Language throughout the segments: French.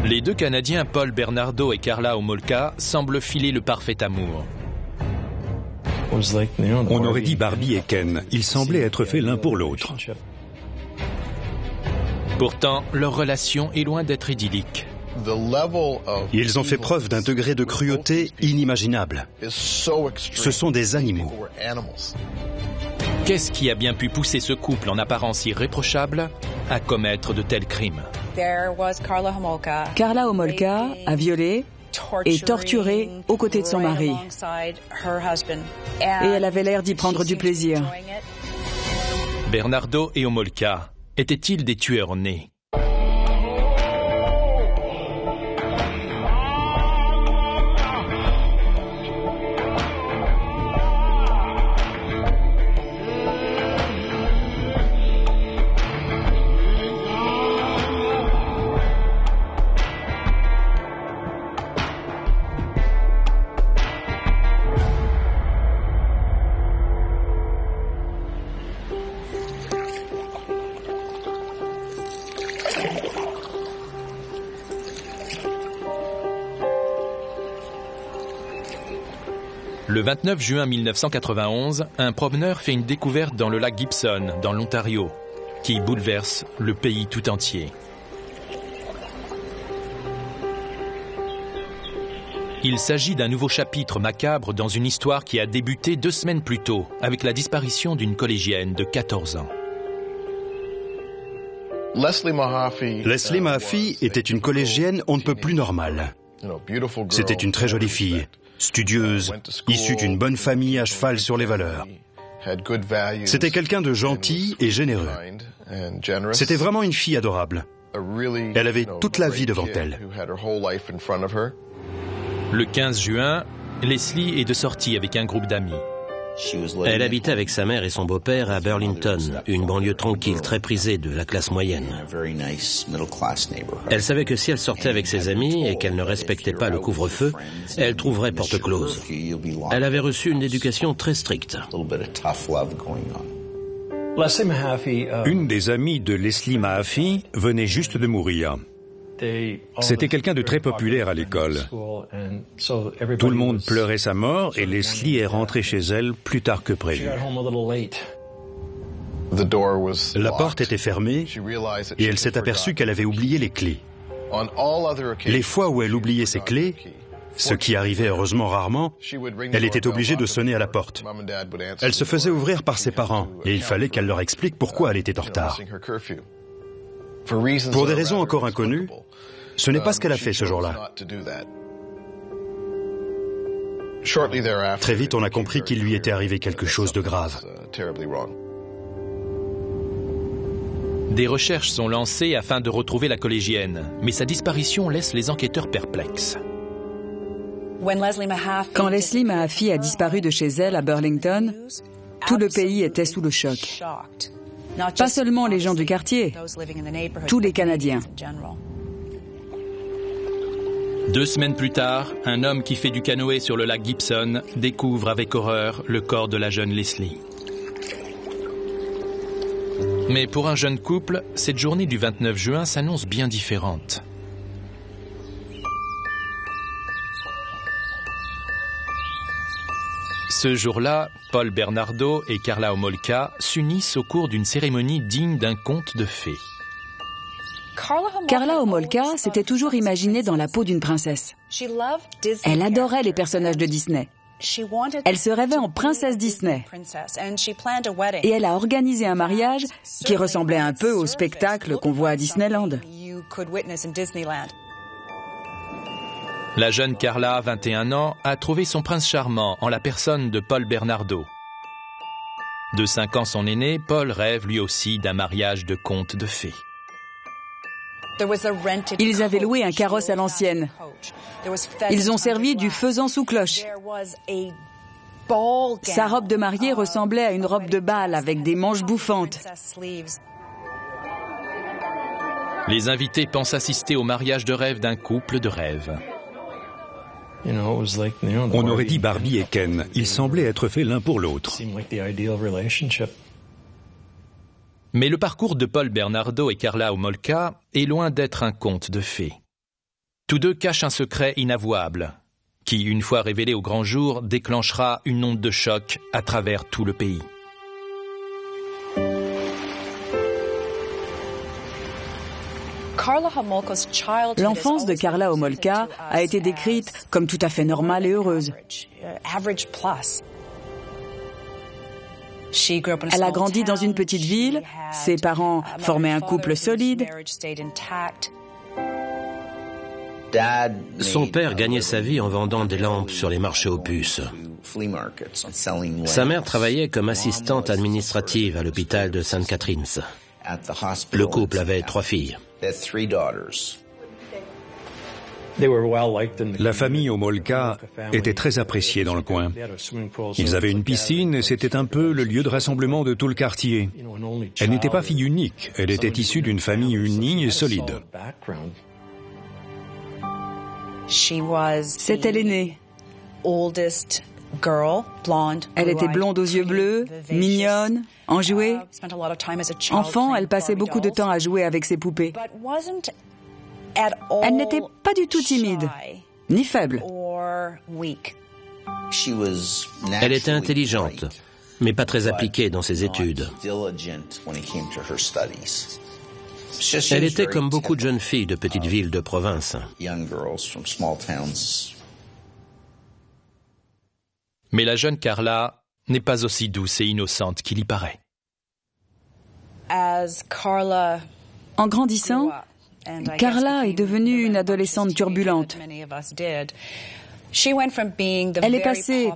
Les deux Canadiens, Paul Bernardo et Karla Homolka, semblent filer le parfait amour. On aurait dit Barbie et Ken. Ils semblaient être faits l'un pour l'autre. Pourtant, leur relation est loin d'être idyllique. Ils ont fait preuve d'un degré de cruauté inimaginable. Ce sont des animaux. Qu'est-ce qui a bien pu pousser ce couple en apparence irréprochable à commettre de tels crimes? Karla Homolka a violé et torturé aux côtés de son mari. Et elle avait l'air d'y prendre du plaisir. Bernardo et Homolka étaient-ils des tueurs nés? Le 29 juin 1991, un promeneur fait une découverte dans le lac Gibson, dans l'Ontario, qui bouleverse le pays tout entier. Il s'agit d'un nouveau chapitre macabre dans une histoire qui a débuté 2 semaines plus tôt, avec la disparition d'une collégienne de 14 ans. Leslie Mahaffey était une collégienne on ne peut plus normale. C'était une très jolie fille, studieuse, issue d'une bonne famille à cheval sur les valeurs. C'était quelqu'un de gentil et généreux. C'était vraiment une fille adorable. Elle avait toute la vie devant elle. Le 15 juin, Leslie est de sortie avec un groupe d'amis. Elle habitait avec sa mère et son beau-père à Burlington, une banlieue tranquille très prisée de la classe moyenne. Elle savait que si elle sortait avec ses amis et qu'elle ne respectait pas le couvre-feu, elle trouverait porte close. Elle avait reçu une éducation très stricte. Une des amies de Leslie Mahaffey venait juste de mourir. C'était quelqu'un de très populaire à l'école. Tout le monde pleurait sa mort et Leslie est rentrée chez elle plus tard que prévu. La porte était fermée et elle s'est aperçue qu'elle avait oublié les clés. Les fois où elle oubliait ses clés, ce qui arrivait heureusement rarement, elle était obligée de sonner à la porte. Elle se faisait ouvrir par ses parents et il fallait qu'elle leur explique pourquoi elle était en retard. Pour des raisons encore inconnues, ce n'est pas ce qu'elle a fait ce jour-là. Très vite, on a compris qu'il lui était arrivé quelque chose de grave. Des recherches sont lancées afin de retrouver la collégienne, mais sa disparition laisse les enquêteurs perplexes. Quand Leslie Mahaffey a disparu de chez elle à Burlington, tout le pays était sous le choc. Pas seulement les gens du quartier, tous les Canadiens. 2 semaines plus tard, un homme qui fait du canoë sur le lac Gibson découvre avec horreur le corps de la jeune Leslie. Mais pour un jeune couple, cette journée du 29 juin s'annonce bien différente. Ce jour-là, Paul Bernardo et Karla Homolka s'unissent au cours d'une cérémonie digne d'un conte de fées. Karla Homolka s'était toujours imaginée dans la peau d'une princesse. Elle adorait les personnages de Disney. Elle se rêvait en princesse Disney. Et elle a organisé un mariage qui ressemblait un peu au spectacle qu'on voit à Disneyland. La jeune Karla, 21 ans, a trouvé son prince charmant en la personne de Paul Bernardo. De 5 ans son aîné, Paul rêve lui aussi d'un mariage de conte de fées. Ils avaient loué un carrosse à l'ancienne. Ils ont servi du faisan sous cloche. Sa robe de mariée ressemblait à une robe de bal avec des manches bouffantes. Les invités pensent assister au mariage de rêve d'un couple de rêve. On aurait dit Barbie et Ken. Ils semblaient être faits l'un pour l'autre. Mais le parcours de Paul Bernardo et Karla Homolka est loin d'être un conte de fées. Tous deux cachent un secret inavouable, qui, une fois révélé au grand jour, déclenchera une onde de choc à travers tout le pays. L'enfance de Karla Homolka a été décrite comme tout à fait normale et heureuse. Elle a grandi dans une petite ville, ses parents formaient un couple solide. Son père gagnait sa vie en vendant des lampes sur les marchés aux puces. Sa mère travaillait comme assistante administrative à l'hôpital de St. Catherine's. Le couple avait 3 filles. La famille Homolka était très appréciée dans le coin. Ils avaient une piscine et c'était un peu le lieu de rassemblement de tout le quartier. Elle n'était pas fille unique, elle était issue d'une famille unie et solide. C'était l'aînée. Elle était blonde aux yeux bleus, mignonne, enjouée. Enfant, elle passait beaucoup de temps à jouer avec ses poupées. Elle n'était pas du tout timide, ni faible. Elle était intelligente, mais pas très appliquée dans ses études. Elle était comme beaucoup de jeunes filles de petites villes de province. Mais la jeune Karla n'est pas aussi douce et innocente qu'il y paraît. En grandissant, Karla est devenue une adolescente turbulente. Elle est passée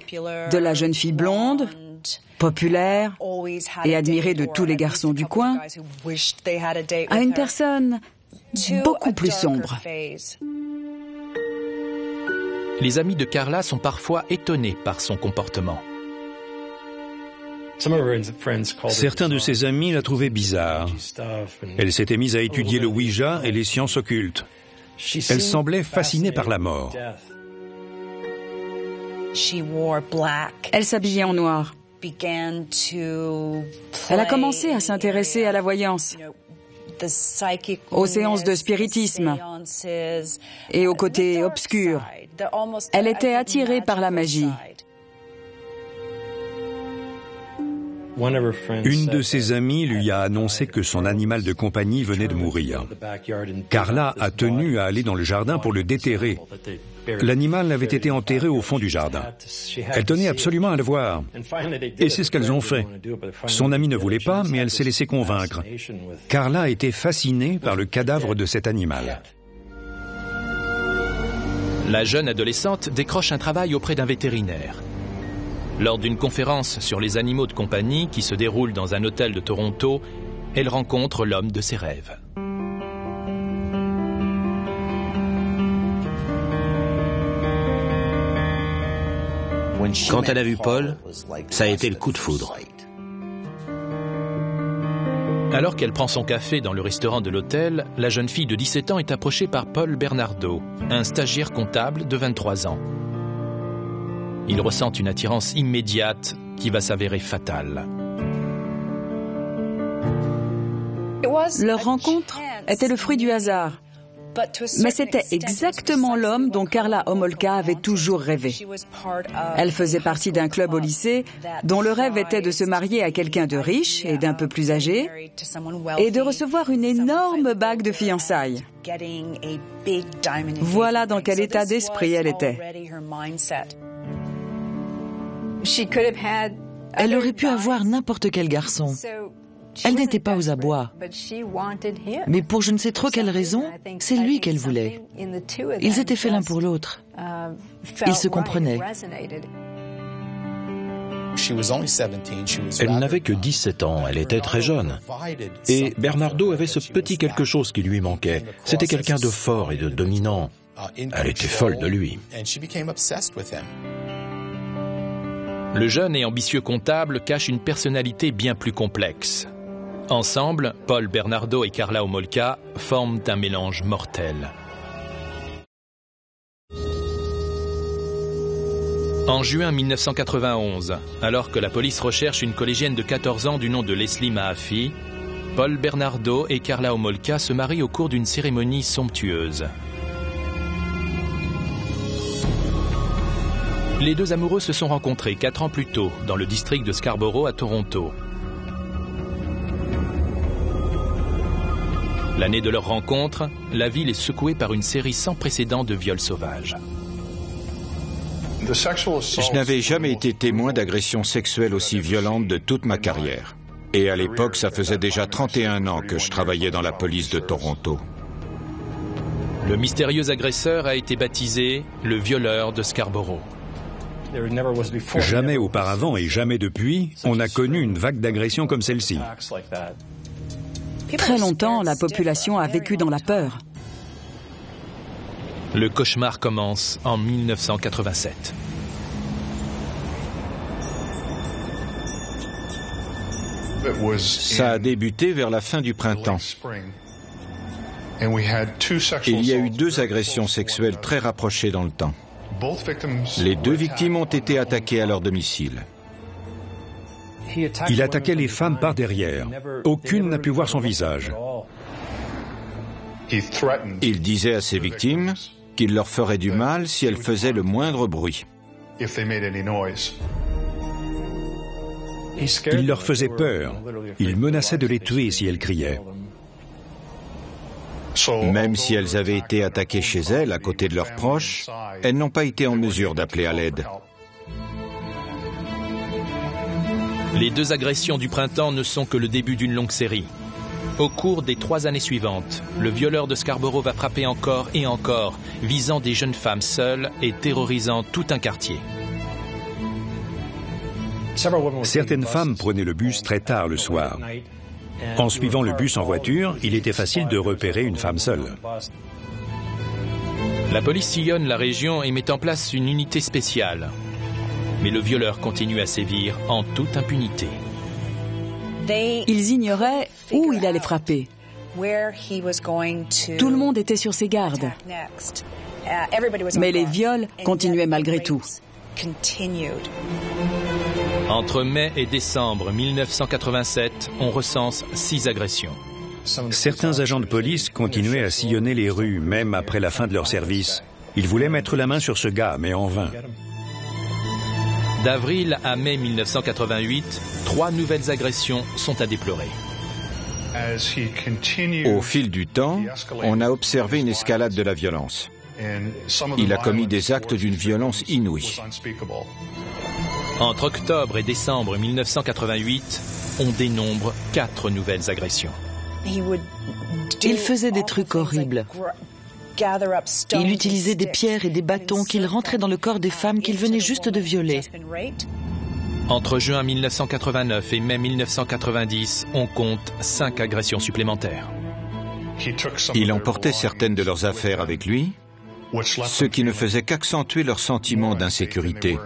de la jeune fille blonde, populaire et admirée de tous les garçons du coin, à une personne beaucoup plus sombre. Les amis de Karla sont parfois étonnés par son comportement. Certains de ses amis la trouvaient bizarre. Elle s'était mise à étudier le Ouija et les sciences occultes. Elle semblait fascinée par la mort. Elle s'habillait en noir. Elle a commencé à s'intéresser à la voyance, aux séances de spiritisme et au côté obscur. Elle était attirée par la magie. Une de ses amies lui a annoncé que son animal de compagnie venait de mourir. Karla a tenu à aller dans le jardin pour le déterrer. L'animal avait été enterré au fond du jardin. Elle tenait absolument à le voir. Et c'est ce qu'elles ont fait. Son amie ne voulait pas, mais elle s'est laissée convaincre. Karla était fascinée par le cadavre de cet animal. La jeune adolescente décroche un travail auprès d'un vétérinaire. Lors d'une conférence sur les animaux de compagnie qui se déroule dans un hôtel de Toronto, elle rencontre l'homme de ses rêves. Quand elle a vu Paul, ça a été le coup de foudre. Alors qu'elle prend son café dans le restaurant de l'hôtel, la jeune fille de 17 ans est approchée par Paul Bernardo, un stagiaire comptable de 23 ans. Ils ressentent une attirance immédiate qui va s'avérer fatale. Leur rencontre était le fruit du hasard. Mais c'était exactement l'homme dont Karla Homolka avait toujours rêvé. Elle faisait partie d'un club au lycée dont le rêve était de se marier à quelqu'un de riche et d'un peu plus âgé et de recevoir une énorme bague de fiançailles. Voilà dans quel état d'esprit elle était. Elle aurait pu avoir n'importe quel garçon. Elle n'était pas aux abois. Mais pour je ne sais trop quelle raison, c'est lui qu'elle voulait. Ils étaient faits l'un pour l'autre. Ils se comprenaient. Elle n'avait que 17 ans, elle était très jeune. Et Bernardo avait ce petit quelque chose qui lui manquait. C'était quelqu'un de fort et de dominant. Elle était folle de lui. Le jeune et ambitieux comptable cache une personnalité bien plus complexe. Ensemble, Paul Bernardo et Karla Homolka forment un mélange mortel. En juin 1991, alors que la police recherche une collégienne de 14 ans du nom de Leslie Mahaffey, Paul Bernardo et Karla Homolka se marient au cours d'une cérémonie somptueuse. Les deux amoureux se sont rencontrés 4 ans plus tôt dans le district de Scarborough à Toronto. L'année de leur rencontre, la ville est secouée par une série sans précédent de viols sauvages. Je n'avais jamais été témoin d'agressions sexuelles aussi violentes de toute ma carrière. Et à l'époque, ça faisait déjà 31 ans que je travaillais dans la police de Toronto. Le mystérieux agresseur a été baptisé le violeur de Scarborough. Jamais auparavant et jamais depuis, on n'a connu une vague d'agressions comme celle-ci. Très longtemps, la population a vécu dans la peur. Le cauchemar commence en 1987. Ça a débuté vers la fin du printemps. Il y a eu 2 agressions sexuelles très rapprochées dans le temps. Les 2 victimes ont été attaquées à leur domicile. Il attaquait les femmes par derrière. Aucune n'a pu voir son visage. Il disait à ses victimes qu'il leur ferait du mal si elles faisaient le moindre bruit. Il leur faisait peur. Il menaçait de les tuer si elles criaient. Même si elles avaient été attaquées chez elles, à côté de leurs proches, elles n'ont pas été en mesure d'appeler à l'aide. Les 2 agressions du printemps ne sont que le début d'une longue série. Au cours des 3 années suivantes, le violeur de Scarborough va frapper encore et encore, visant des jeunes femmes seules et terrorisant tout un quartier. Certaines femmes prenaient le bus très tard le soir. En suivant le bus en voiture, il était facile de repérer une femme seule. La police sillonne la région et met en place une unité spéciale. Mais le violeur continue à sévir en toute impunité. Ils ignoraient où il allait frapper. Tout le monde était sur ses gardes. Mais les viols continuaient malgré tout. Entre mai et décembre 1987, on recense 6 agressions. Certains agents de police continuaient à sillonner les rues, même après la fin de leur service. Ils voulaient mettre la main sur ce gars, mais en vain. D'avril à mai 1988, 3 nouvelles agressions sont à déplorer. Au fil du temps, on a observé une escalade de la violence. Il a commis des actes d'une violence inouïe. Entre octobre et décembre 1988, on dénombre 4 nouvelles agressions. Il faisait des trucs horribles. Il utilisait des pierres et des bâtons qu'il rentrait dans le corps des femmes qu'il venait juste de violer. Entre juin 1989 et mai 1990, on compte 5 agressions supplémentaires. Il emportait certaines de leurs affaires avec lui, ce qui ne faisait qu'accentuer leur sentiment d'insécurité.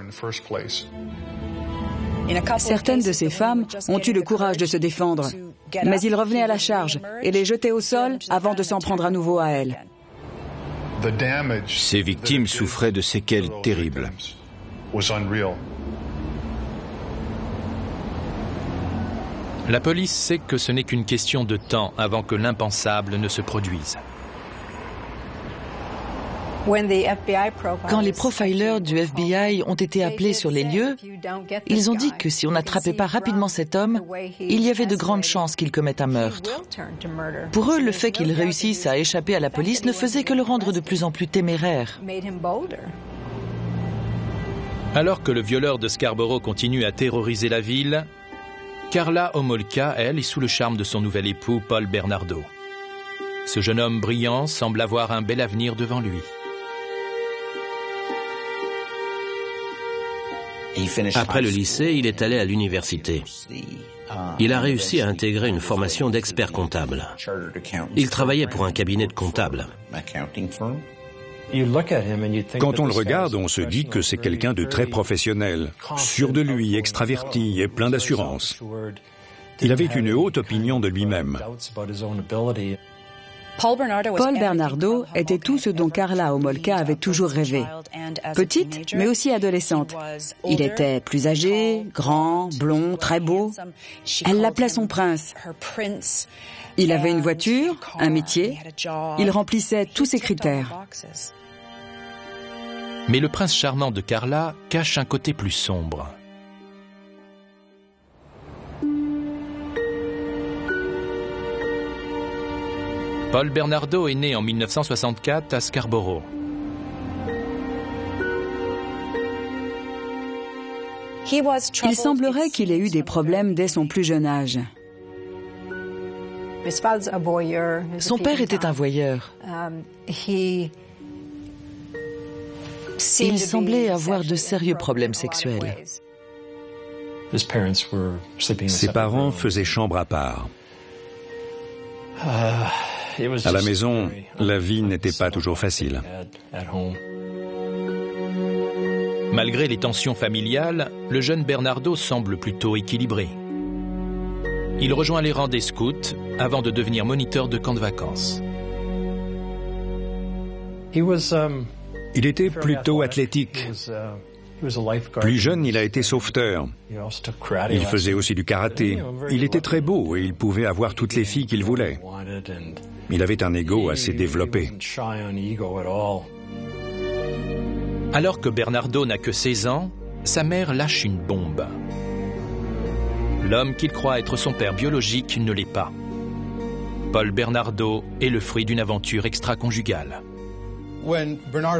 Certaines de ces femmes ont eu le courage de se défendre, mais il revenait à la charge et les jetait au sol avant de s'en prendre à nouveau à elles. Ces victimes souffraient de séquelles terribles. La police sait que ce n'est qu'une question de temps avant que l'impensable ne se produise. Quand les profilers du FBI ont été appelés sur les lieux, ils ont dit que si on n'attrapait pas rapidement cet homme, il y avait de grandes chances qu'il commette un meurtre. Pour eux, le fait qu'il réussisse à échapper à la police ne faisait que le rendre de plus en plus téméraire. Alors que le violeur de Scarborough continue à terroriser la ville, Karla Homolka, elle, est sous le charme de son nouvel époux, Paul Bernardo. Ce jeune homme brillant semble avoir un bel avenir devant lui. Après le lycée, il est allé à l'université. Il a réussi à intégrer une formation d'expert comptable. Il travaillait pour un cabinet de comptables. Quand on le regarde, on se dit que c'est quelqu'un de très professionnel, sûr de lui, extraverti et plein d'assurance. Il avait une haute opinion de lui-même. Paul Bernardo était tout ce dont Karla Homolka avait toujours rêvé. Petite, mais aussi adolescente. Il était plus âgé, grand, blond, très beau. Elle l'appelait son prince. Il avait une voiture, un métier. Il remplissait tous ses critères. Mais le prince charmant de Carla cache un côté plus sombre. Paul Bernardo est né en 1964 à Scarborough. Il semblerait qu'il ait eu des problèmes dès son plus jeune âge. Son père était un voyeur. Il semblait avoir de sérieux problèmes sexuels. Ses parents faisaient chambre à part. À la maison, la vie n'était pas toujours facile. Malgré les tensions familiales, le jeune Bernardo semble plutôt équilibré. Il rejoint les rangs des scouts avant de devenir moniteur de camp de vacances. Il était plutôt athlétique. Plus jeune, il a été sauveteur. Il faisait aussi du karaté. Il était très beau et il pouvait avoir toutes les filles qu'il voulait. Il avait un ego assez développé. Alors que Bernardo n'a que 16 ans, sa mère lâche une bombe. L'homme qu'il croit être son père biologique ne l'est pas. Paul Bernardo est le fruit d'une aventure extra-conjugale.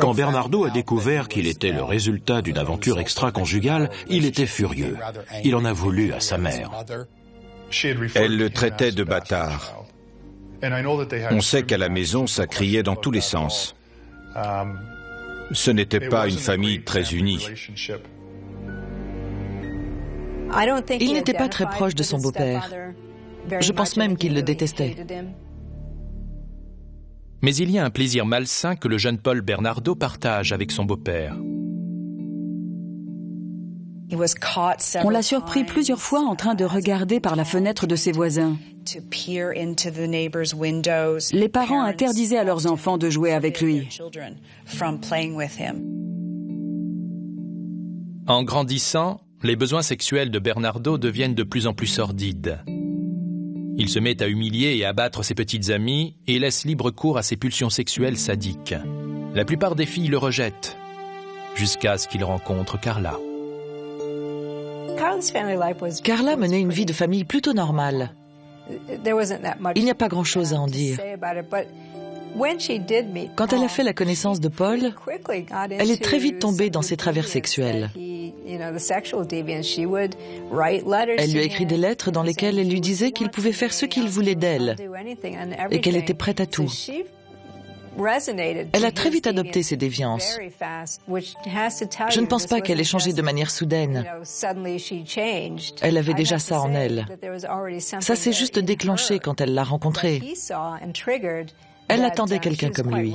Quand Bernardo a découvert qu'il était le résultat d'une aventure extra-conjugale, il était furieux. Il en a voulu à sa mère. Elle le traitait de bâtard. On sait qu'à la maison, ça criait dans tous les sens. Ce n'était pas une famille très unie. Il n'était pas très proche de son beau-père. Je pense même qu'il le détestait. Mais il y a un plaisir malsain que le jeune Paul Bernardo partage avec son beau-père. On l'a surpris plusieurs fois en train de regarder par la fenêtre de ses voisins. Les parents interdisaient à leurs enfants de jouer avec lui. En grandissant, les besoins sexuels de Bernardo deviennent de plus en plus sordides. Il se met à humilier et abattre ses petites amies et laisse libre cours à ses pulsions sexuelles sadiques. La plupart des filles le rejettent, jusqu'à ce qu'il rencontre Carla. Carla menait une vie de famille plutôt normale. Il n'y a pas grand-chose à en dire. Quand elle a fait la connaissance de Paul, elle est très vite tombée dans ses travers sexuels. Elle lui a écrit des lettres dans lesquelles elle lui disait qu'il pouvait faire ce qu'il voulait d'elle et qu'elle était prête à tout. Elle a très vite adopté ses déviances. Je ne pense pas qu'elle ait changé de manière soudaine. Elle avait déjà ça en elle. Ça s'est juste déclenché quand elle l'a rencontré. Elle attendait quelqu'un comme lui.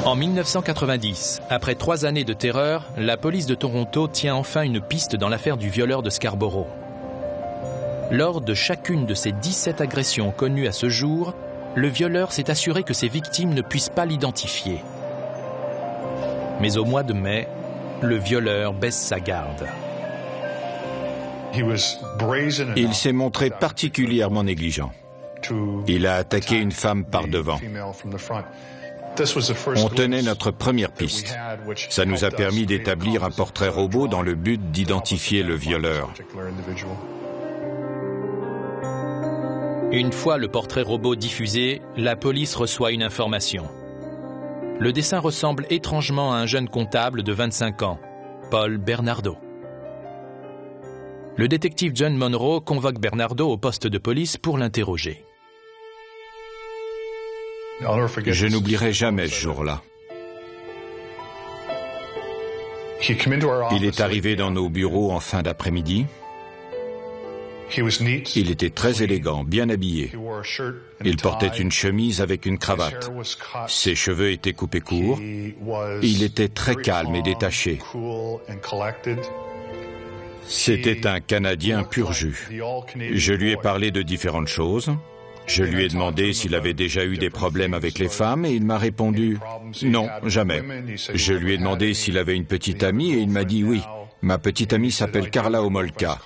En 1990, après 3 années de terreur, la police de Toronto tient enfin une piste dans l'affaire du violeur de Scarborough. Lors de chacune de ces 17 agressions connues à ce jour, le violeur s'est assuré que ses victimes ne puissent pas l'identifier. Mais au mois de mai, le violeur baisse sa garde. Il s'est montré particulièrement négligent. Il a attaqué une femme par devant. On tenait notre première piste. Ça nous a permis d'établir un portrait robot dans le but d'identifier le violeur. Une fois le portrait robot diffusé, la police reçoit une information. Le dessin ressemble étrangement à un jeune comptable de 25 ans, Paul Bernardo. Le détective John Monroe convoque Bernardo au poste de police pour l'interroger. Je n'oublierai jamais ce jour-là. Il est arrivé dans nos bureaux en fin d'après-midi. Il était très élégant, bien habillé. Il portait une chemise avec une cravate. Ses cheveux étaient coupés courts. Il était très calme et détaché. C'était un Canadien pur jus. Je lui ai parlé de différentes choses. Je lui ai demandé s'il avait déjà eu des problèmes avec les femmes et il m'a répondu « Non, jamais ». Je lui ai demandé s'il avait une petite amie et il m'a dit « Oui, Ma petite amie s'appelle Karla Homolka.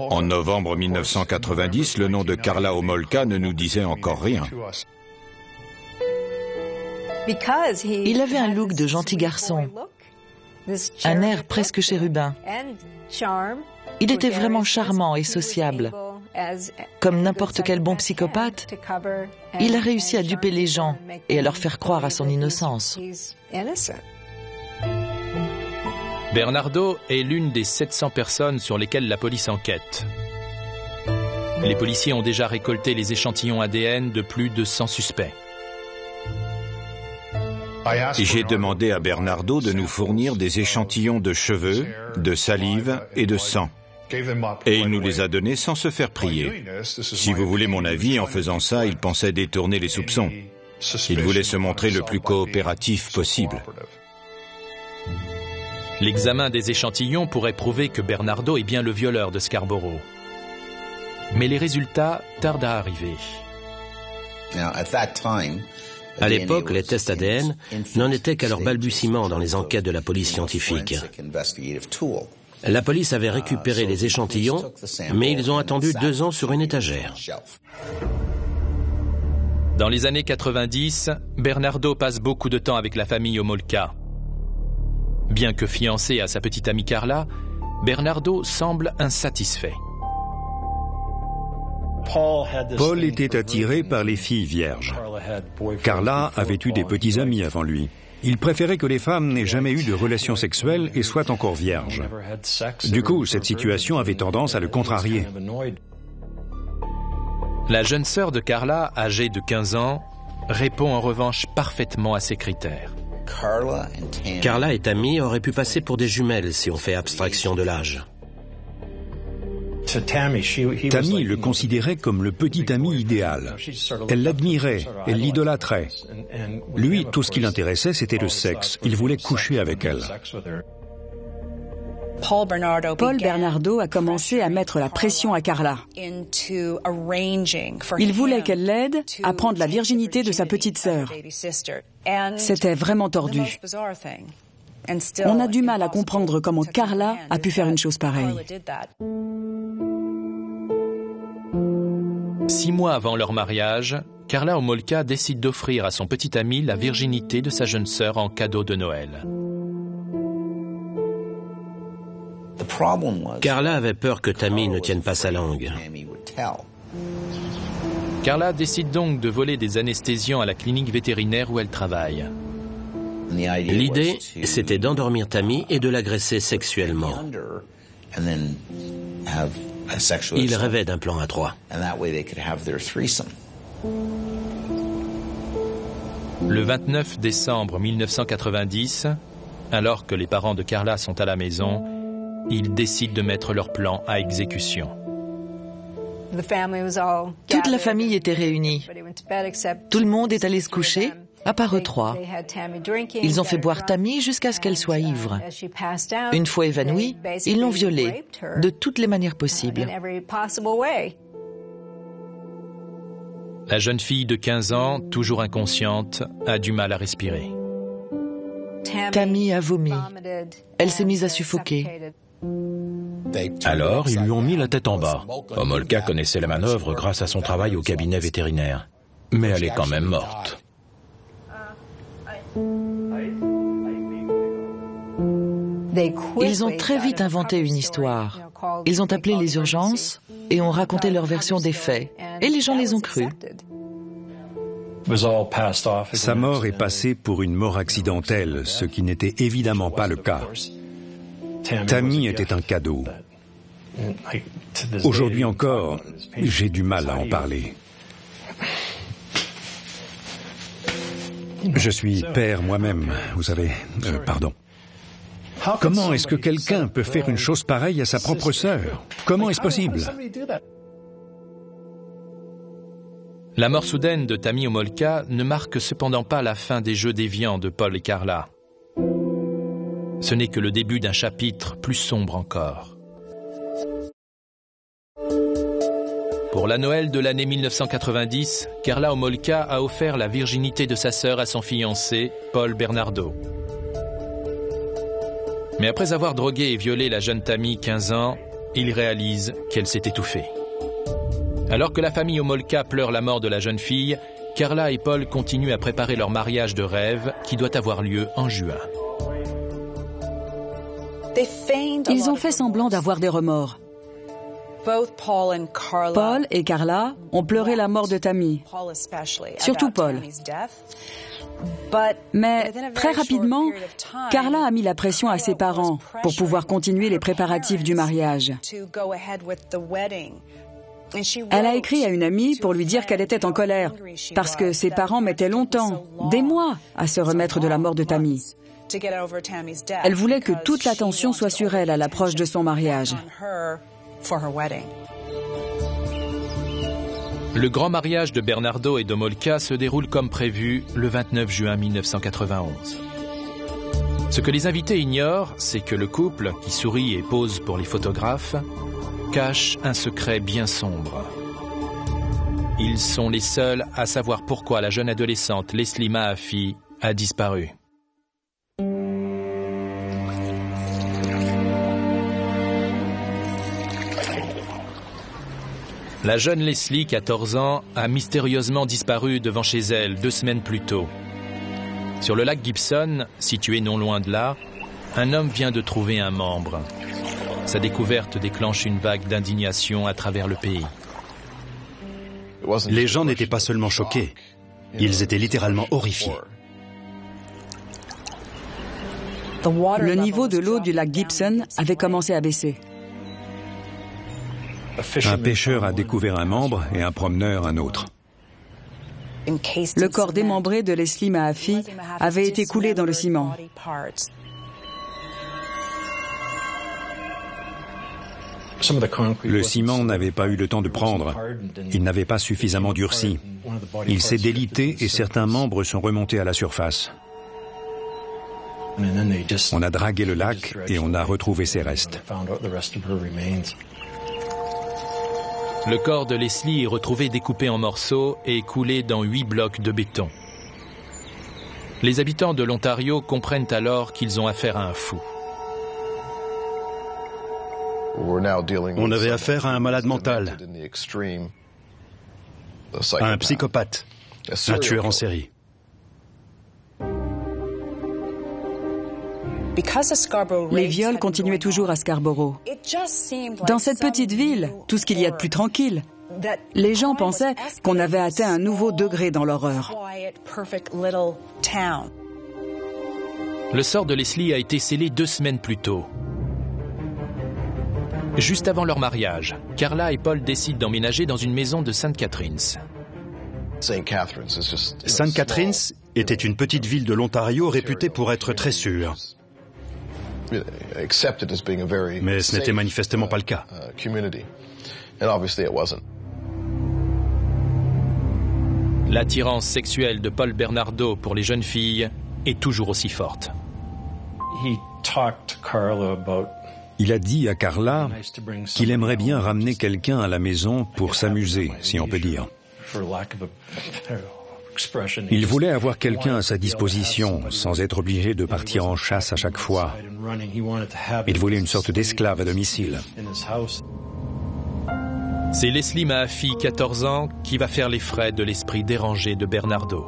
En novembre 1990, le nom de Karla Homolka ne nous disait encore rien. Il avait un look de gentil garçon, un air presque chérubin. Il était vraiment charmant et sociable. Comme n'importe quel bon psychopathe, il a réussi à duper les gens et à leur faire croire à son innocence. Bernardo est l'une des 700 personnes sur lesquelles la police enquête. Les policiers ont déjà récolté les échantillons ADN de plus de 100 suspects. J'ai demandé à Bernardo de nous fournir des échantillons de cheveux, de salive et de sang. Et il nous les a donnés sans se faire prier. Si vous voulez mon avis, en faisant ça, il pensait détourner les soupçons. Il voulait se montrer le plus coopératif possible. L'examen des échantillons pourrait prouver que Bernardo est bien le violeur de Scarborough. Mais les résultats tardent à arriver. À l'époque, les tests ADN n'en étaient qu'à leur balbutiement dans les enquêtes de la police scientifique. La police avait récupéré les échantillons, mais ils ont attendu 2 ans sur une étagère. Dans les années 90, Bernardo passe beaucoup de temps avec la famille Homolka. Bien que fiancé à sa petite amie Karla, Bernardo semble insatisfait. Paul était attiré par les filles vierges. Karla avait eu des petits amis avant lui. Il préférait que les femmes n'aient jamais eu de relations sexuelles et soient encore vierges. Du coup, cette situation avait tendance à le contrarier. La jeune sœur de Karla, âgée de 15 ans, répond en revanche parfaitement à ces critères. Karla et Tammy auraient pu passer pour des jumelles si on fait abstraction de l'âge. Tammy le considérait comme le petit ami idéal. Elle l'admirait, elle l'idolâtrait. Lui, tout ce qui l'intéressait, c'était le sexe. Il voulait coucher avec elle. Paul Bernardo a commencé à mettre la pression à Karla. Il voulait qu'elle l'aide à prendre la virginité de sa petite sœur. C'était vraiment tordu. On a du mal à comprendre comment Karla a pu faire une chose pareille. 6 mois avant leur mariage, Karla Homolka décide d'offrir à son petit ami la virginité de sa jeune sœur en cadeau de Noël. Karla avait peur que Tammy ne tienne pas sa langue. Karla décide donc de voler des anesthésiants à la clinique vétérinaire où elle travaille. L'idée, c'était d'endormir Tammy et de l'agresser sexuellement. Il rêvait d'un plan à 3. Le 29 décembre 1990, alors que les parents de Karla sont à la maison, ils décident de mettre leur plan à exécution. Toute la famille était réunie. Tout le monde est allé se coucher, à part eux 3. Ils ont fait boire Tammy jusqu'à ce qu'elle soit ivre. Une fois évanouie, ils l'ont violée, de toutes les manières possibles. La jeune fille de 15 ans, toujours inconsciente, a du mal à respirer. Tammy a vomi. Elle s'est mise à suffoquer. Alors, ils lui ont mis la tête en bas. Homolka connaissait la manœuvre grâce à son travail au cabinet vétérinaire. Mais elle est quand même morte. Ils ont très vite inventé une histoire. Ils ont appelé les urgences et ont raconté leur version des faits. Et les gens les ont crus. Sa mort est passée pour une mort accidentelle, ce qui n'était évidemment pas le cas. Tammy était un cadeau. Aujourd'hui encore, j'ai du mal à en parler. Je suis père moi-même, vous savez. Pardon. Comment est-ce que quelqu'un peut faire une chose pareille à sa propre sœur? Comment est-ce possible? La mort soudaine de Tammy Homolka ne marque cependant pas la fin des jeux déviants de Paul et Karla. Ce n'est que le début d'un chapitre plus sombre encore. Pour la Noël de l'année 1990, Karla Homolka a offert la virginité de sa sœur à son fiancé, Paul Bernardo. Mais après avoir drogué et violé la jeune Tammy, 15 ans, il réalise qu'elle s'est étouffée. Alors que la famille Homolka pleure la mort de la jeune fille, Carla et Paul continuent à préparer leur mariage de rêve qui doit avoir lieu en juin. Ils ont fait semblant d'avoir des remords. Paul et Carla ont pleuré la mort de Tammy, surtout Paul. Mais très rapidement, Carla a mis la pression à ses parents pour pouvoir continuer les préparatifs du mariage. Elle a écrit à une amie pour lui dire qu'elle était en colère parce que ses parents mettaient longtemps, des mois, à se remettre de la mort de Tammy. Elle voulait que toute l'attention soit sur elle à l'approche de son mariage. Le grand mariage de Bernardo et d'Homolka se déroule comme prévu le 29 juin 1991. Ce que les invités ignorent, c'est que le couple, qui sourit et pose pour les photographes, cache un secret bien sombre. Ils sont les seuls à savoir pourquoi la jeune adolescente Leslie Mahaffey a disparu. La jeune Leslie, 14 ans, a mystérieusement disparu devant chez elle 2 semaines plus tôt. Sur le lac Gibson, situé non loin de là, un homme vient de trouver un membre. Sa découverte déclenche une vague d'indignation à travers le pays. Les gens n'étaient pas seulement choqués, ils étaient littéralement horrifiés. Le niveau de l'eau du lac Gibson avait commencé à baisser. Un pêcheur a découvert un membre et un promeneur un autre. Le corps démembré de Leslie Mahaffey avait été coulé dans le ciment. Le ciment n'avait pas eu le temps de prendre. Il n'avait pas suffisamment durci. Il s'est délité et certains membres sont remontés à la surface. On a dragué le lac et on a retrouvé ses restes. Le corps de Leslie est retrouvé découpé en morceaux et coulé dans 8 blocs de béton. Les habitants de l'Ontario comprennent alors qu'ils ont affaire à un fou. On avait affaire à un malade mental, à un psychopathe, un tueur en série. Les viols continuaient toujours à Scarborough. Dans cette petite ville, tout ce qu'il y a de plus tranquille, les gens pensaient qu'on avait atteint un nouveau degré dans l'horreur. Le sort de Leslie a été scellé 2 semaines plus tôt. Juste avant leur mariage, Carla et Paul décident d'emménager dans une maison de St. Catharines. St. Catharines était une petite ville de l'Ontario réputée pour être très sûre. Mais ce n'était manifestement pas le cas. L'attirance sexuelle de Paul Bernardo pour les jeunes filles est toujours aussi forte. Il a dit à Carla qu'il aimerait bien ramener quelqu'un à la maison pour s'amuser, si on peut dire. Il voulait avoir quelqu'un à sa disposition, sans être obligé de partir en chasse à chaque fois. Il voulait une sorte d'esclave à domicile. C'est Leslie Mahaffey, 14 ans, qui va faire les frais de l'esprit dérangé de Bernardo.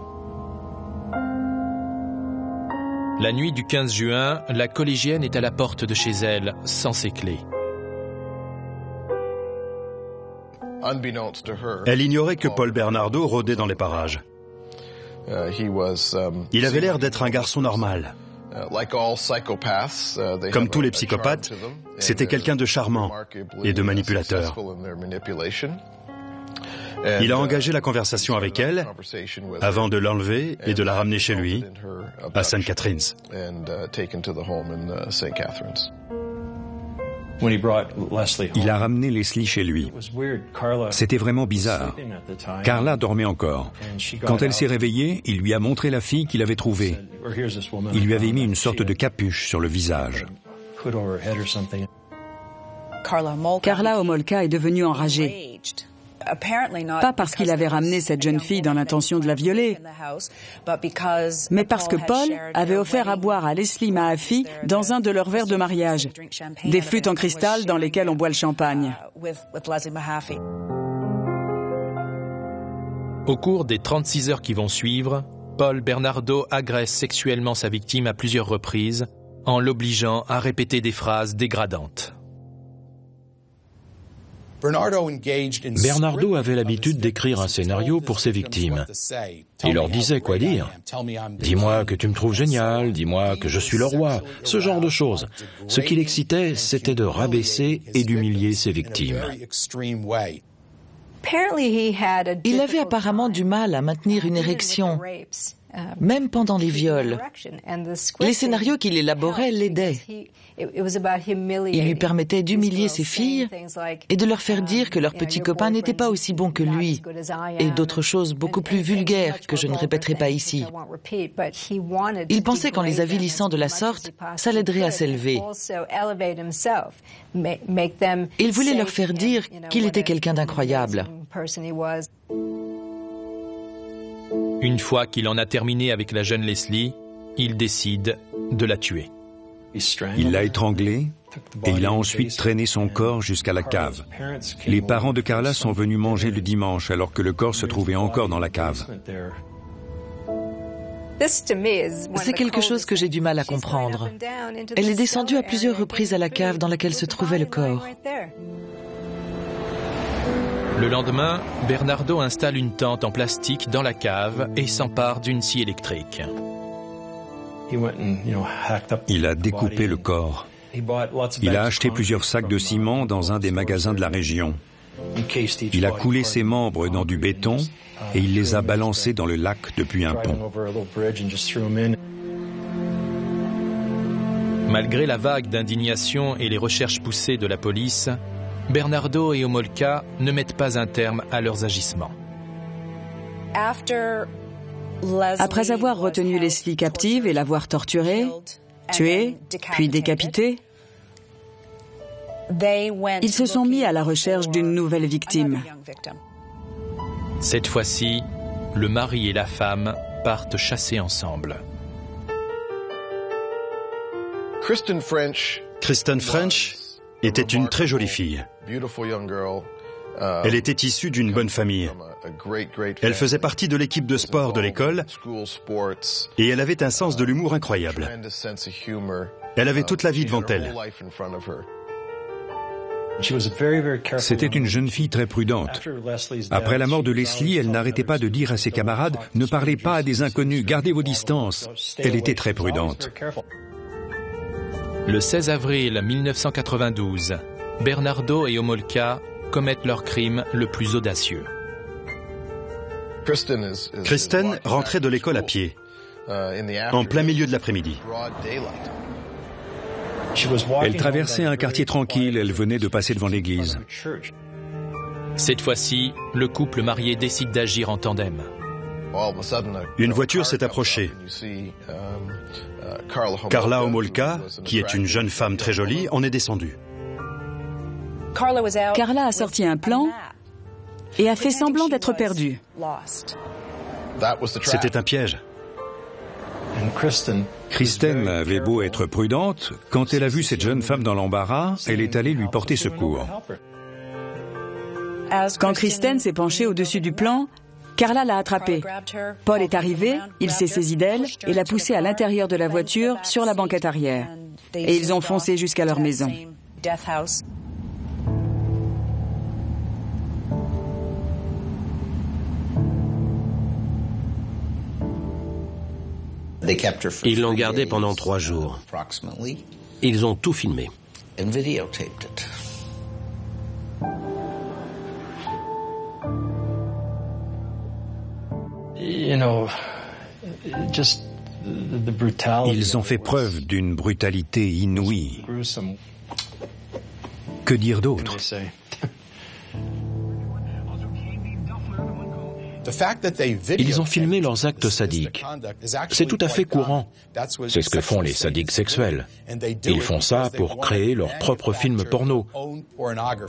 La nuit du 15 juin, la collégienne est à la porte de chez elle, sans ses clés. Elle ignorait que Paul Bernardo rôdait dans les parages. Il avait l'air d'être un garçon normal. Comme tous les psychopathes, c'était quelqu'un de charmant et de manipulateur. Il a engagé la conversation avec elle avant de l'enlever et de la ramener chez lui, à St. Catharines. Il a ramené Leslie chez lui. C'était vraiment bizarre. Carla dormait encore. Quand elle s'est réveillée, il lui a montré la fille qu'il avait trouvée. Il lui avait mis une sorte de capuche sur le visage. Carla Homolka est devenue enragée. Pas parce qu'il avait ramené cette jeune fille dans l'intention de la violer, mais parce que Paul avait offert à boire à Leslie Mahaffey dans un de leurs verres de mariage, des flûtes en cristal dans lesquelles on boit le champagne. Au cours des 36 heures qui vont suivre, Paul Bernardo agresse sexuellement sa victime à plusieurs reprises en l'obligeant à répéter des phrases dégradantes. Bernardo avait l'habitude d'écrire un scénario pour ses victimes. Il leur disait quoi dire. Dis-moi que tu me trouves génial, dis-moi que je suis le roi, ce genre de choses. Ce qui l'excitait, c'était de rabaisser et d'humilier ses victimes. Il avait apparemment du mal à maintenir une érection, même pendant les viols. Les scénarios qu'il élaborait l'aidaient. Il lui permettait d'humilier ses filles et de leur faire dire que leurs petits copains n'étaient pas aussi bons que lui, et d'autres choses beaucoup plus vulgaires que je ne répéterai pas ici. Il pensait qu'en les avilissant de la sorte, ça l'aiderait à s'élever. Il voulait leur faire dire qu'il était quelqu'un d'incroyable. Une fois qu'il en a terminé avec la jeune Leslie, il décide de la tuer. Il l'a étranglée et il a ensuite traîné son corps jusqu'à la cave. Les parents de Carla sont venus manger le dimanche alors que le corps se trouvait encore dans la cave. C'est quelque chose que j'ai du mal à comprendre. Elle est descendue à plusieurs reprises à la cave dans laquelle se trouvait le corps. Le lendemain, Bernardo installe une tente en plastique dans la cave et s'empare d'une scie électrique. Il a découpé le corps. Il a acheté plusieurs sacs de ciment dans un des magasins de la région. Il a coulé ses membres dans du béton et il les a balancés dans le lac depuis un pont. Malgré la vague d'indignation et les recherches poussées de la police, Bernardo et Homolka ne mettent pas un terme à leurs agissements. Après avoir retenu Leslie captive et l'avoir torturée, tuée, puis décapitée, ils se sont mis à la recherche d'une nouvelle victime. Cette fois-ci, le mari et la femme partent chasser ensemble. Kristen French était une très jolie fille. Elle était issue d'une bonne famille. Elle faisait partie de l'équipe de sport de l'école et elle avait un sens de l'humour incroyable. Elle avait toute la vie devant elle. C'était une jeune fille très prudente. Après la mort de Leslie, elle n'arrêtait pas de dire à ses camarades « Ne parlez pas à des inconnus, gardez vos distances ». Elle était très prudente. Le 16 avril 1992, Bernardo et Homolka commettent leur crime le plus audacieux. Kristen rentrait de l'école à pied, en plein milieu de l'après-midi. Elle traversait un quartier tranquille, elle venait de passer devant l'église. Cette fois-ci, le couple marié décide d'agir en tandem. Une voiture s'est approchée. Carla Homolka, qui est une jeune femme très jolie, en est descendue. Carla a sorti un plan et a fait semblant d'être perdue. C'était un piège. Kristen avait beau être prudente, quand elle a vu cette jeune femme dans l'embarras, elle est allée lui porter secours. Quand Kristen s'est penchée au-dessus du plan, Carla l'a attrapée. Paul est arrivé, il s'est saisi d'elle et l'a poussée à l'intérieur de la voiture sur la banquette arrière. Et ils ont foncé jusqu'à leur maison. Ils l'ont gardé pendant 3 jours. Ils ont tout filmé. Ils ont fait preuve d'une brutalité inouïe. Que dire d'autre ? Ils ont filmé leurs actes sadiques. C'est tout à fait courant. C'est ce que font les sadiques sexuels. Ils font ça pour créer leur propre film porno.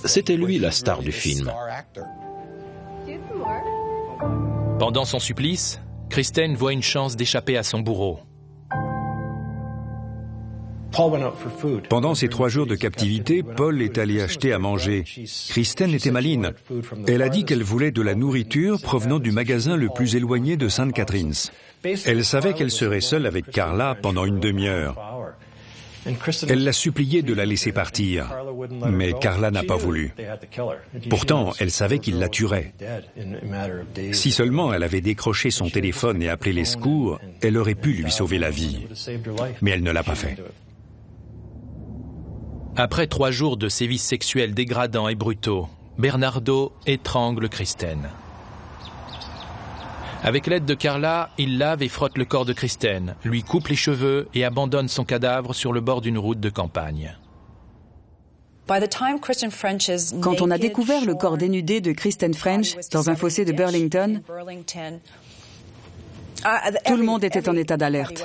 C'était lui la star du film. Pendant son supplice, Kristen voit une chance d'échapper à son bourreau. Pendant ces 3 jours de captivité, Paul est allé acheter à manger. Kristen était maligne. Elle a dit qu'elle voulait de la nourriture provenant du magasin le plus éloigné de St. Catherine's. Elle savait qu'elle serait seule avec Carla pendant une demi-heure. Elle l'a supplié de la laisser partir, mais Carla n'a pas voulu. Pourtant, elle savait qu'il la tuerait. Si seulement elle avait décroché son téléphone et appelé les secours, elle aurait pu lui sauver la vie. Mais elle ne l'a pas fait. Après 3 jours de sévices sexuels dégradants et brutaux, Bernardo étrangle Kristen. Avec l'aide de Carla, il lave et frotte le corps de Kristen, lui coupe les cheveux et abandonne son cadavre sur le bord d'une route de campagne. Quand on a découvert le corps dénudé de Kristen French dans un fossé de Burlington, tout le monde était en état d'alerte.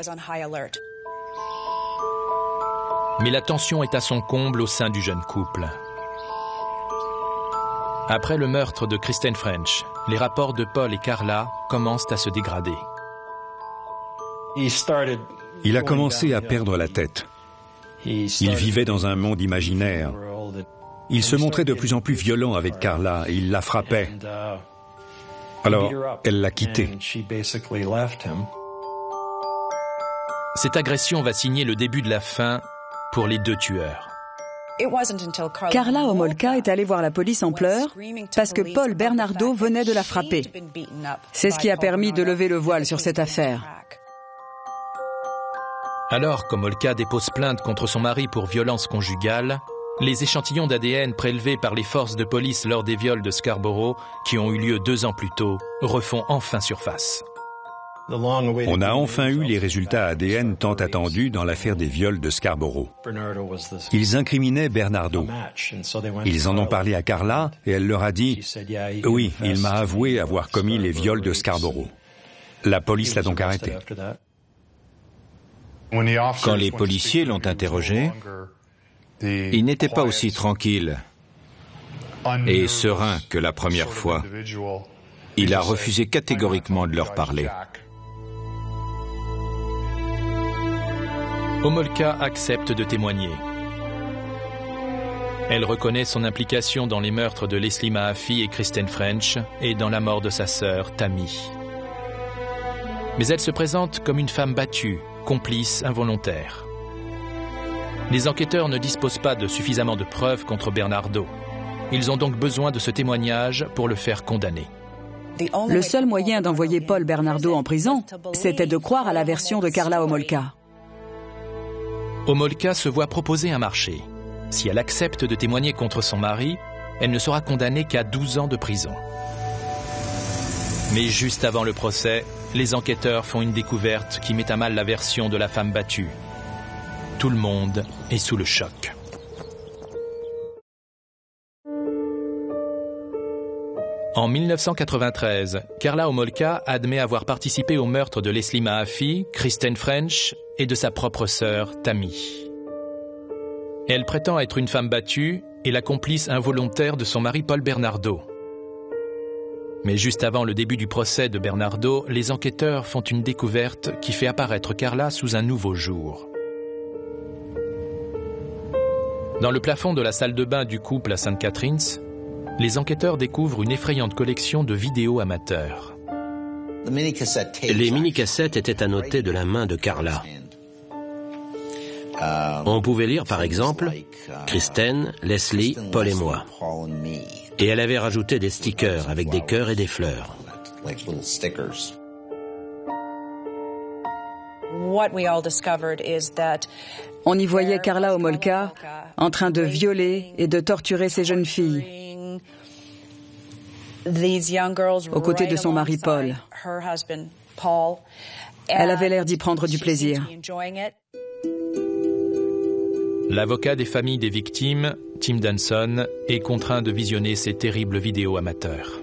Mais la tension est à son comble au sein du jeune couple. Après le meurtre de Kristen French, les rapports de Paul et Carla commencent à se dégrader. Il a commencé à perdre la tête. Il vivait dans un monde imaginaire. Il se montrait de plus en plus violent avec Carla et il la frappait. Alors, elle l'a quitté. Cette agression va signer le début de la fin pour les 2 tueurs. Carla Homolka est allée voir la police en pleurs parce que Paul Bernardo venait de la frapper. C'est ce qui a permis de lever le voile sur cette affaire. Alors qu'Homolka dépose plainte contre son mari pour violence conjugale, les échantillons d'ADN prélevés par les forces de police lors des viols de Scarborough, qui ont eu lieu 2 ans plus tôt, refont enfin surface. On a enfin eu les résultats ADN tant attendus dans l'affaire des viols de Scarborough. Ils incriminaient Bernardo. Ils en ont parlé à Carla et elle leur a dit « Oui, il m'a avoué avoir commis les viols de Scarborough ». La police l'a donc arrêté. Quand les policiers l'ont interrogé, il n'était pas aussi tranquille et serein que la première fois. Il a refusé catégoriquement de leur parler. Homolka accepte de témoigner. Elle reconnaît son implication dans les meurtres de Leslie Mahaffey et Kristen French et dans la mort de sa sœur, Tammy. Mais elle se présente comme une femme battue, complice involontaire. Les enquêteurs ne disposent pas de suffisamment de preuves contre Bernardo. Ils ont donc besoin de ce témoignage pour le faire condamner. Le seul moyen d'envoyer Paul Bernardo en prison, c'était de croire à la version de Carla Homolka. Homolka se voit proposer un marché. Si elle accepte de témoigner contre son mari, elle ne sera condamnée qu'à 12 ans de prison. Mais juste avant le procès, les enquêteurs font une découverte qui met à mal la version de la femme battue. Tout le monde est sous le choc. En 1993, Carla Homolka admet avoir participé au meurtre de Leslie Mahaffey, Kristen French et de sa propre sœur, Tammy. Elle prétend être une femme battue et la complice involontaire de son mari Paul Bernardo. Mais juste avant le début du procès de Bernardo, les enquêteurs font une découverte qui fait apparaître Carla sous un nouveau jour. Dans le plafond de la salle de bain du couple à St. Catherine's, les enquêteurs découvrent une effrayante collection de vidéos amateurs. Les mini-cassettes étaient annotées de la main de Carla. On pouvait lire par exemple « Kristen, Leslie, Paul et moi ». Et elle avait rajouté des stickers avec des cœurs et des fleurs. On y voyait Carla Homolka en train de violer et de torturer ces jeunes filles, aux côtés de son mari Paul. Elle avait l'air d'y prendre du plaisir. L'avocat des familles des victimes, Tim Danson, est contraint de visionner ces terribles vidéos amateurs.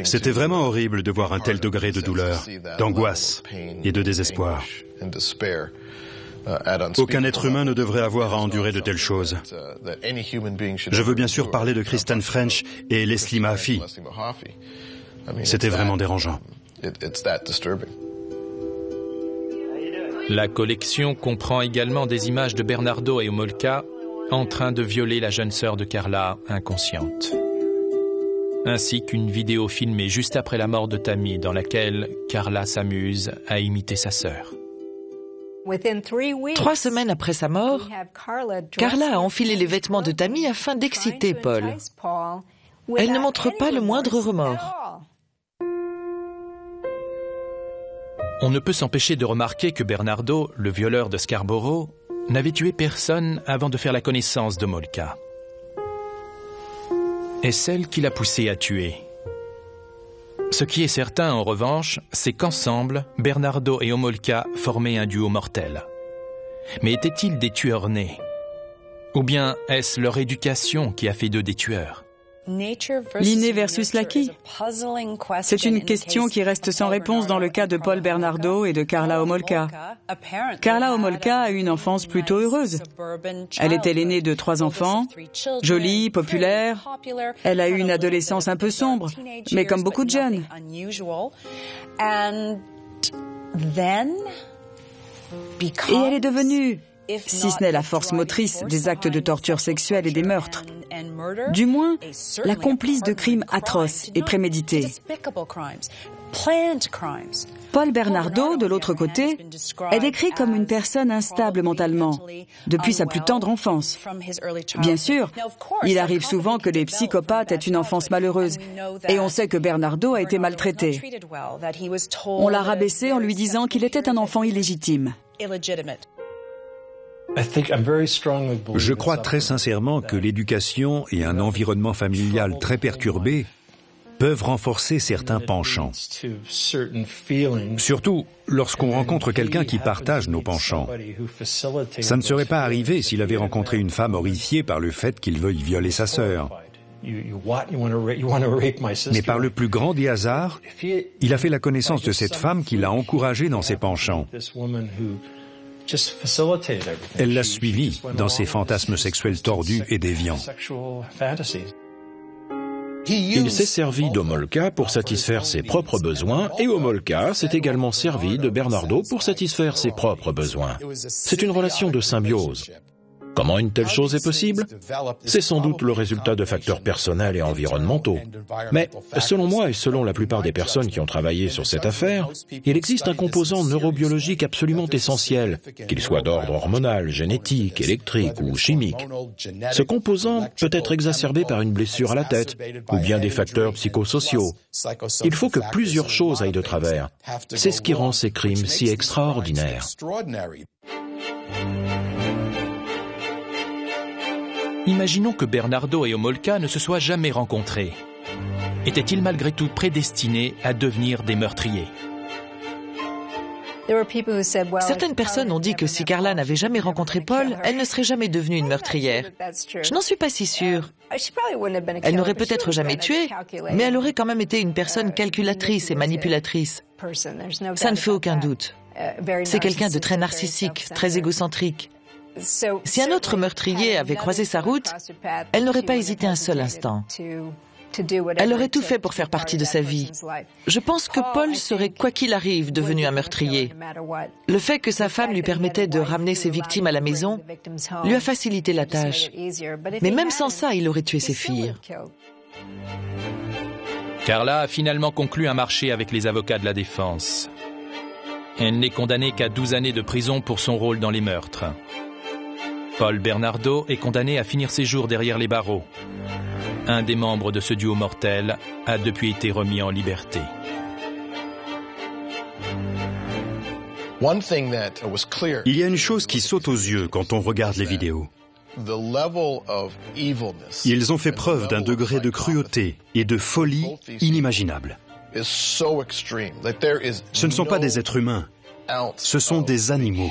C'était vraiment horrible de voir un tel degré de douleur, d'angoisse et de désespoir. Aucun être humain ne devrait avoir à endurer de telles choses. Je veux bien sûr parler de Kristen French et Leslie Mahaffey. C'était vraiment dérangeant. La collection comprend également des images de Bernardo et Homolka en train de violer la jeune sœur de Carla, inconsciente. Ainsi qu'une vidéo filmée juste après la mort de Tammy dans laquelle Carla s'amuse à imiter sa sœur. 3 semaines après sa mort, Carla a enfilé les vêtements de Tammy afin d'exciter Paul. Elle ne montre pas le moindre remords. On ne peut s'empêcher de remarquer que Bernardo, le violeur de Scarborough, n'avait tué personne avant de faire la connaissance d'Homolka. Est-ce elle qui l'a poussé à tuer? Ce qui est certain, en revanche, c'est qu'ensemble, Bernardo et Homolka formaient un duo mortel. Mais étaient-ils des tueurs nés? Ou bien est-ce leur éducation qui a fait d'eux des tueurs? L'inné versus l'acquis. C'est une question qui reste sans réponse dans le cas de Paul Bernardo et de Carla Homolka. Carla Homolka a eu une enfance plutôt heureuse. Elle était l'aînée de 3 enfants, jolie, populaire. Elle a eu une adolescence un peu sombre, mais comme beaucoup de jeunes. Et elle est devenue, si ce n'est la force motrice des actes de torture sexuelle et des meurtres, du moins la complice de crimes atroces et prémédités. Paul Bernardo, de l'autre côté, est décrit comme une personne instable mentalement, depuis sa plus tendre enfance. Bien sûr, il arrive souvent que les psychopathes aient une enfance malheureuse, et on sait que Bernardo a été maltraité. On l'a rabaissé en lui disant qu'il était un enfant illégitime. Je crois très sincèrement que l'éducation et un environnement familial très perturbé peuvent renforcer certains penchants. Surtout lorsqu'on rencontre quelqu'un qui partage nos penchants. Ça ne serait pas arrivé s'il avait rencontré une femme horrifiée par le fait qu'il veuille violer sa sœur. Mais par le plus grand des hasards, il a fait la connaissance de cette femme qui l'a encouragé dans ses penchants. Elle l'a suivi dans ses fantasmes sexuels tordus et déviants. Il s'est servi d'Homolka pour satisfaire ses propres besoins et Homolka s'est également servi de Bernardo pour satisfaire ses propres besoins. C'est une relation de symbiose. Comment une telle chose est possible? C'est sans doute le résultat de facteurs personnels et environnementaux. Mais, selon moi et selon la plupart des personnes qui ont travaillé sur cette affaire, il existe un composant neurobiologique absolument essentiel, qu'il soit d'ordre hormonal, génétique, électrique ou chimique. Ce composant peut être exacerbé par une blessure à la tête, ou bien des facteurs psychosociaux. Il faut que plusieurs choses aillent de travers. C'est ce qui rend ces crimes si extraordinaires. Imaginons que Bernardo et Homolka ne se soient jamais rencontrés. Étaient-ils malgré tout prédestinés à devenir des meurtriers? Certaines personnes ont dit que si Carla n'avait jamais rencontré Paul, elle ne serait jamais devenue une meurtrière. Je n'en suis pas si sûre. Elle n'aurait peut-être jamais tué, mais elle aurait quand même été une personne calculatrice et manipulatrice. Ça ne fait aucun doute. C'est quelqu'un de très narcissique, très égocentrique. Si un autre meurtrier avait croisé sa route, elle n'aurait pas hésité un seul instant. Elle aurait tout fait pour faire partie de sa vie. Je pense que Paul serait, quoi qu'il arrive, devenu un meurtrier. Le fait que sa femme lui permettait de ramener ses victimes à la maison lui a facilité la tâche. Mais même sans ça, il aurait tué ses filles. Carla a finalement conclu un marché avec les avocats de la défense. Elle n'est condamnée qu'à 12 années de prison pour son rôle dans les meurtres. Paul Bernardo est condamné à finir ses jours derrière les barreaux. Un des membres de ce duo mortel a depuis été remis en liberté. Il y a une chose qui saute aux yeux quand on regarde les vidéos. Ils ont fait preuve d'un degré de cruauté et de folie inimaginable. Ce ne sont pas des êtres humains, ce sont des animaux.